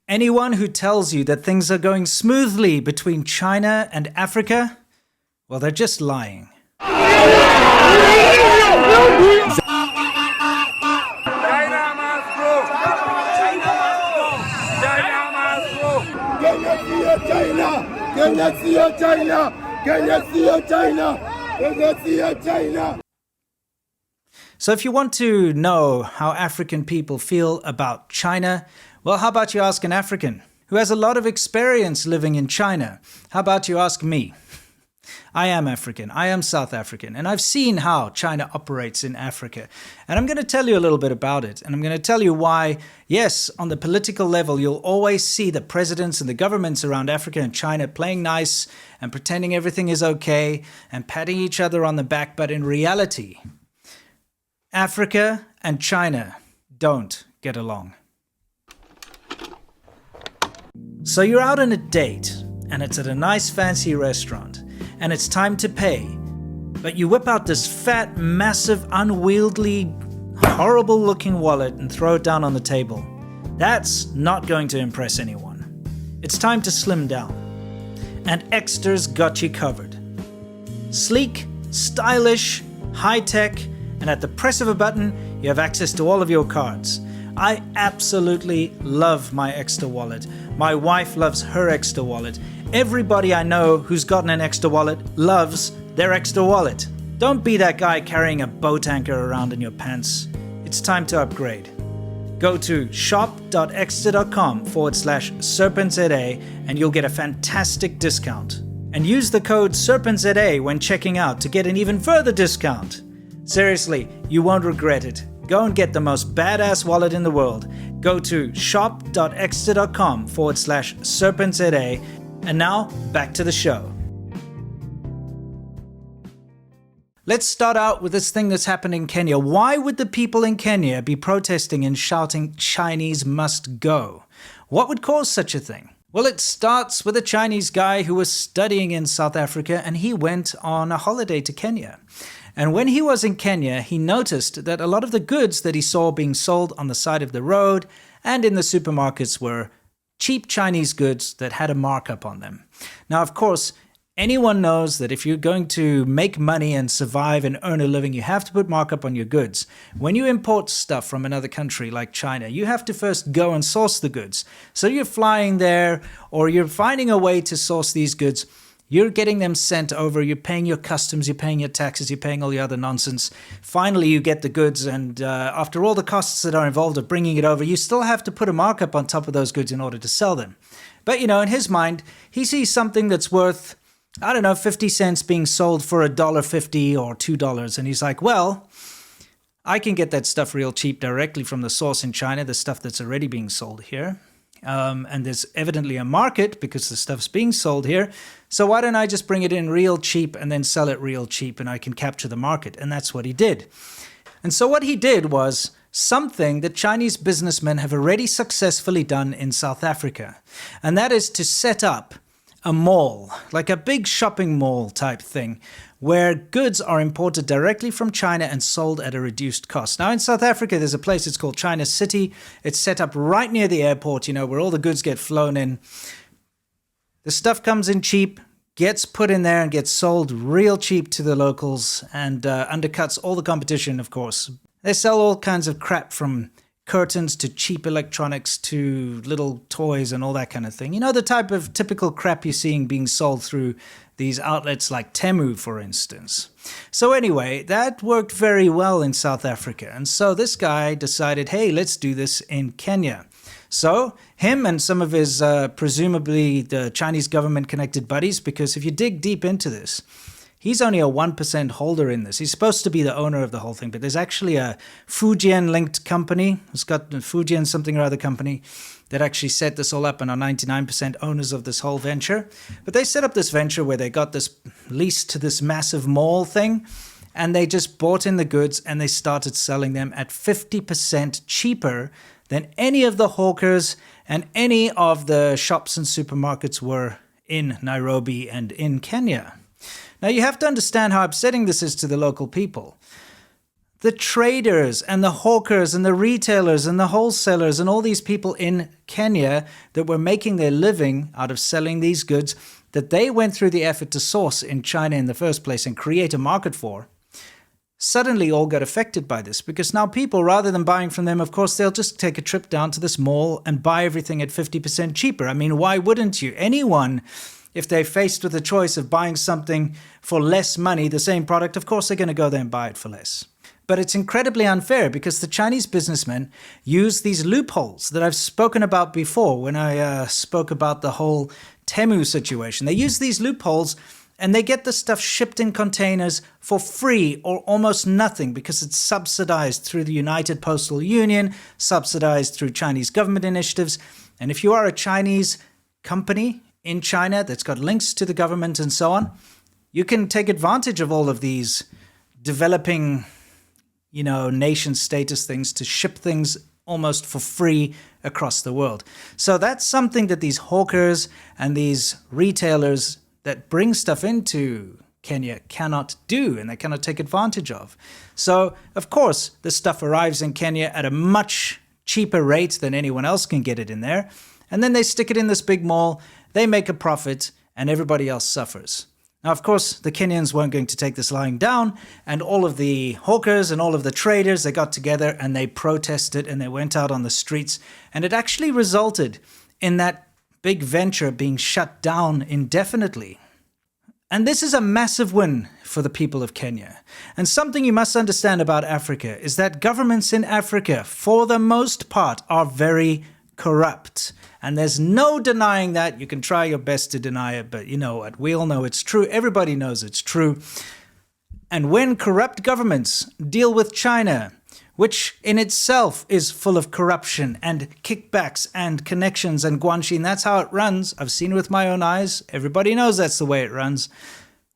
Anyone who tells you that things are going smoothly between China and Africa, well, they're just lying. So if you want to know how African people feel about China, well, how about you ask an African who has a lot of experience living in China? How about you ask me? I am African, I am South African, and I've seen how China operates in Africa. And I'm going to tell you a little bit about it. And I'm going to tell you why, yes, on the political level, you'll always see the presidents and the governments around Africa and China playing nice and pretending everything is okay and patting each other on the back. But in reality, Africa and China don't get along. So you're out on a date, and it's at a nice fancy restaurant. And it's time to pay, but you whip out this fat, massive, unwieldy, horrible-looking wallet and throw it down on the table. That's not going to impress anyone. It's time to slim down. And Ekster's got you covered. Sleek, stylish, high-tech, and at the press of a button, you have access to all of your cards. I absolutely love my Ekster wallet. My wife loves her Ekster wallet. Everybody I know who's gotten an Ekster wallet loves their Ekster wallet. Don't be that guy carrying a boat anchor around in your pants. It's time to upgrade. Go to shop.ekster.com/SerpentZA and you'll get a fantastic discount. And use the code SerpentZA when checking out to get an even further discount. Seriously, you won't regret it. Go and get the most badass wallet in the world. Go to shop.ekster.com/SerpentZA. And now, back to the show. Let's start out with this thing that's happened in Kenya. Why would the people in Kenya be protesting and shouting, "Chinese must go"? What would cause such a thing? Well, it starts with a Chinese guy who was studying in South Africa, and he went on a holiday to Kenya. And when he was in Kenya, he noticed that a lot of the goods that he saw being sold on the side of the road and in the supermarkets were cheap Chinese goods that had a markup on them. Now, of course, anyone knows that if you're going to make money and survive and earn a living, you have to put markup on your goods. When you import stuff from another country like China, you have to first go and source the goods. So you're flying there, or you're finding a way to source these goods. You're getting them sent over, you're paying your customs, you're paying your taxes, you're paying all the other nonsense. Finally, you get the goods, and after all the costs that are involved of bringing it over, you still have to put a markup on top of those goods in order to sell them. But, you know, in his mind, he sees something that's worth, 50 cents being sold for $1.50 or $2. And he's like, well, I can get that stuff real cheap directly from the source in China, the stuff that's already being sold here. And there's evidently a market because the stuff's being sold here. So why don't I just bring it in real cheap and then sell it real cheap and I can capture the market? And that's what he did. And so what he did was something that Chinese businessmen have already successfully done in South Africa. And that is to set up a mall, like a big shopping mall type thing, where goods are imported directly from China and sold at a reduced cost. Now in South Africa, there's a place, it's called China City. It's set up right near the airport, you know, where all the goods get flown in. The stuff comes in cheap, gets put in there and gets sold real cheap to the locals and undercuts all the competition, of course. They sell all kinds of crap from curtains to cheap electronics to little toys and all that kind of thing. You know, the type of typical crap you're seeing being sold through these outlets like Temu, for instance. So anyway, that worked very well in South Africa. And so this guy decided, hey, let's do this in Kenya. So him and some of his presumably the Chinese government connected buddies, because if you dig deep into this, he's only a 1% holder in this. He's supposed to be the owner of the whole thing, but there's actually a Fujian-linked company. It's got the Fujian something or other company that actually set this all up and are 99% owners of this whole venture. But they set up this venture where they got this lease to this massive mall thing, and they just bought in the goods and they started selling them at 50% cheaper than any of the hawkers and any of the shops and supermarkets were in Nairobi and in Kenya. Now, you have to understand how upsetting this is to the local people. the traders and the hawkers and the retailers and the wholesalers and all these people in Kenya that were making their living out of selling these goods that they went through the effort to source in China in the first place and create a market for, suddenly all got affected by this, because now people, rather than buying from them, of course, they'll just take a trip down to this mall and buy everything at 50% cheaper. I mean, why wouldn't you? Anyone, if they're faced with the choice of buying something for less money, the same product, of course, they're going to go there and buy it for less. But it's incredibly unfair because the Chinese businessmen use these loopholes that I've spoken about before when I spoke about the whole Temu situation. They use these loopholes and they get the stuff shipped in containers for free or almost nothing because it's subsidized through the United Postal Union, subsidized through Chinese government initiatives. And if you are a Chinese company in China that's got links to the government and so on, you can take advantage of all of these developing, nation status things to ship things almost for free across the world. So that's something that these hawkers and these retailers that bring stuff into Kenya cannot do, and they cannot take advantage of. So, of course, the stuff arrives in Kenya at a much cheaper rate than anyone else can get it in there. And then they stick it in this big mall, they make a profit, and everybody else suffers. Now, of course, the Kenyans weren't going to take this lying down, and all of the hawkers and all of the traders, they got together and they protested and they went out on the streets. And it actually resulted in that big venture being shut down indefinitely. And this is a massive win for the people of Kenya. And something you must understand about Africa is that governments in Africa, for the most part, are very corrupt. And there's no denying that. You can try your best to deny it, but you know what? We all know it's true. Everybody knows it's true. And when corrupt governments deal with China, which in itself is full of corruption and kickbacks and connections and guanxin, that's how it runs. I've seen it with my own eyes. Everybody knows that's the way it runs.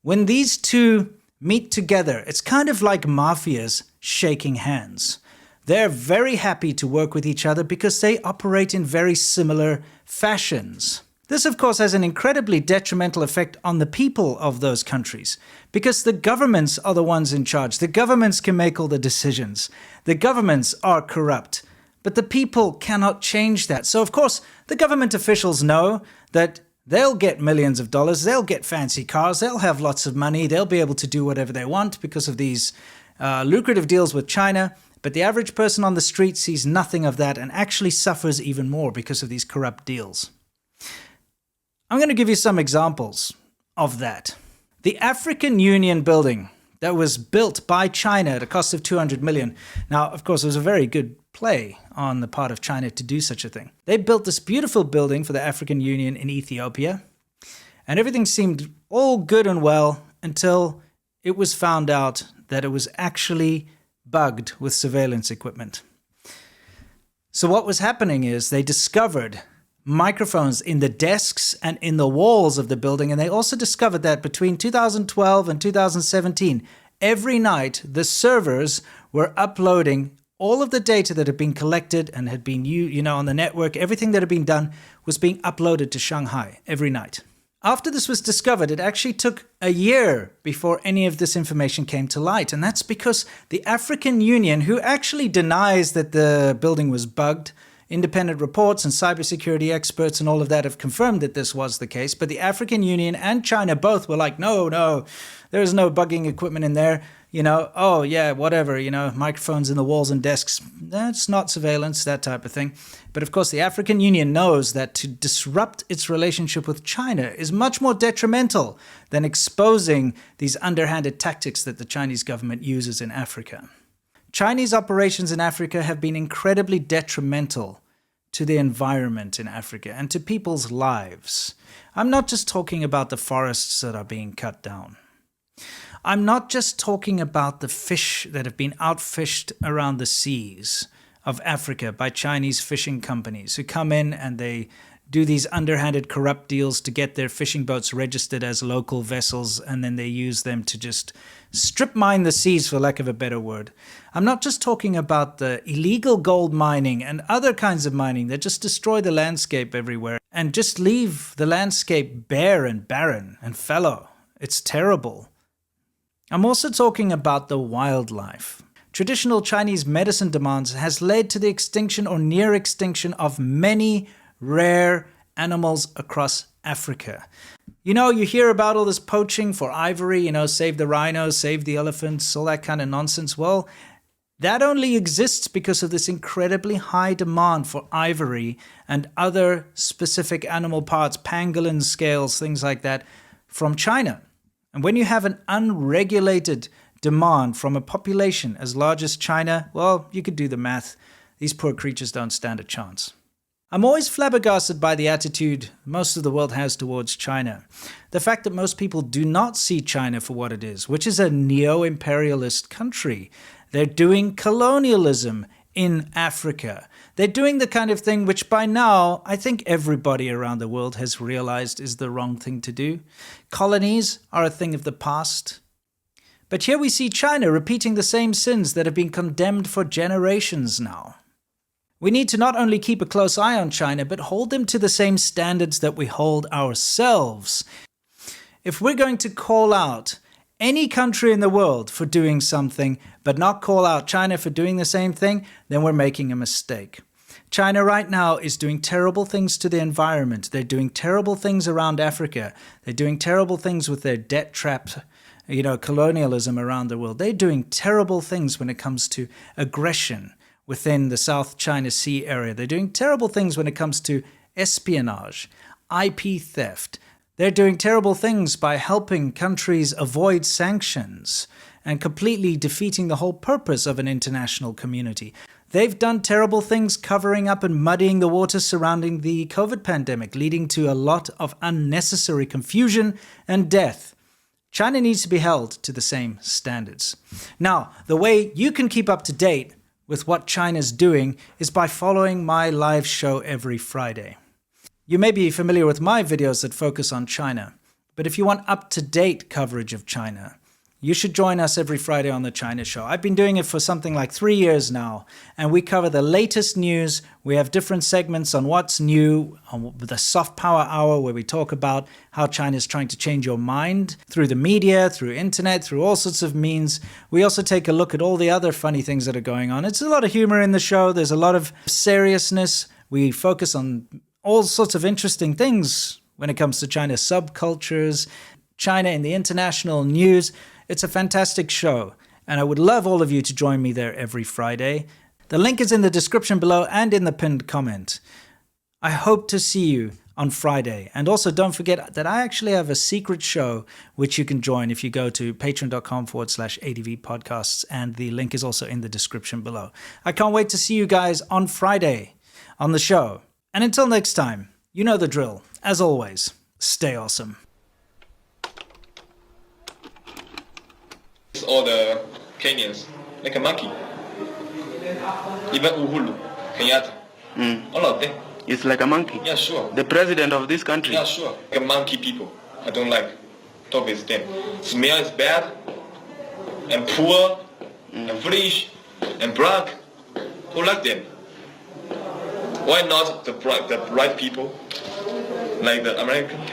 When these two meet together, it's kind of like mafias shaking hands. They're very happy to work with each other because they operate in very similar fashions. This, of course, has an incredibly detrimental effect on the people of those countries because the governments are the ones in charge. The governments can make all the decisions. The governments are corrupt, but the people cannot change that. So, of course, the government officials know that they'll get millions of dollars, they'll get fancy cars, they'll have lots of money, they'll be able to do whatever they want because of these lucrative deals with China. But the average person on the street sees nothing of that and actually suffers even more because of these corrupt deals. I'm going to give you some examples of that. The African Union building that was built by China at a cost of 200 million. Now, of course, it was a very good play on the part of China to do such a thing. They built this beautiful building for the African Union in Ethiopia, and everything seemed all good and well until it was found out that it was actually bugged with surveillance equipment. So what was happening is they discovered microphones in the desks and in the walls of the building, and they also discovered that between 2012 and 2017, every night the servers were uploading all of the data that had been collected and had been on the network. Everything that had been done was being uploaded to Shanghai every night. After this was discovered, it actually took a year before any of this information came to light. And that's because the African Union, who actually denies that the building was bugged, independent reports and cybersecurity experts and all of that have confirmed that this was the case. But the African Union and China both were like, no, there is no bugging equipment in there. Oh yeah, whatever, microphones in the walls and desks, that's not surveillance, that type of thing. But of course, the African Union knows that to disrupt its relationship with China is much more detrimental than exposing these underhanded tactics that the Chinese government uses in Africa. Chinese operations in Africa have been incredibly detrimental to the environment in Africa and to people's lives. I'm not just talking about the forests that are being cut down. I'm not just talking about the fish that have been outfished around the seas of Africa by Chinese fishing companies who come in and they do these underhanded corrupt deals to get their fishing boats registered as local vessels, and then they use them to just strip mine the seas, for lack of a better word. I'm not just talking about the illegal gold mining and other kinds of mining that just destroy the landscape everywhere and just leave the landscape bare and barren and fallow. It's terrible. I'm also talking about the wildlife. traditional Chinese medicine demands has led to the extinction or near extinction of many rare animals across Africa. You know, you hear about all this poaching for ivory, you know, save the rhinos, save the elephants, all that kind of nonsense. Well, that only exists because of this incredibly high demand for ivory and other specific animal parts, pangolin scales, things like that, from China. And when you have an unregulated demand from a population as large as China, well, you could do the math. These poor creatures don't stand a chance. I'm always flabbergasted by the attitude most of the world has towards China. The fact that most people do not see China for what it is, which is a neo-imperialist country. They're doing colonialism in Africa. They're doing the kind of thing which by now I think everybody around the world has realized is the wrong thing to do. Colonies are a thing of the past. But here we see China repeating the same sins that have been condemned for generations now. We need to not only keep a close eye on China, but hold them to the same standards that we hold ourselves. If we're going to call out any country in the world for doing something, but not call out China for doing the same thing, then we're making a mistake. China right now is doing terrible things to the environment. They're doing terrible things around Africa. They're doing terrible things with their debt trap, colonialism around the world. They're doing terrible things when it comes to aggression within the South China Sea area. They're doing terrible things when it comes to espionage, IP theft. They're doing terrible things by helping countries avoid sanctions and completely defeating the whole purpose of an international community. They've done terrible things covering up and muddying the waters surrounding the COVID pandemic, leading to a lot of unnecessary confusion and death. China needs to be held to the same standards. Now, the way you can keep up to date with what China's doing is by following my live show every Friday. You may be familiar with my videos that focus on China, but if you want up-to-date coverage of China, you should join us every Friday on the China Show. I've been doing it for something like 3 years now, and we cover the latest news. We have different segments on what's new, on the Soft Power Hour, where we talk about how China is trying to change your mind through the media, through internet, through all sorts of means. We also take a look at all the other funny things that are going on. It's a lot of humor in the show. There's a lot of seriousness. We focus on all sorts of interesting things when it comes to China subcultures, China in the international news. It's a fantastic show, and I would love all of you to join me there every Friday. The link is in the description below and in the pinned comment. I hope to see you on Friday. And also don't forget that I actually have a secret show which you can join if you go to patreon.com/ADVPodcasts, and the link is also in the description below. I can't wait to see you guys on Friday on the show. And until next time, you know the drill. As always, stay awesome. All the Kenyans, like a monkey. Even Uhuru, Kenyatta. All of them. It's like a monkey? Yeah, sure. The president of this country? Yeah, sure. Like a monkey people. I don't like. Talk with them. Smell is bad, and poor, and foolish, and black. Who like them? Why not the right people, like the American?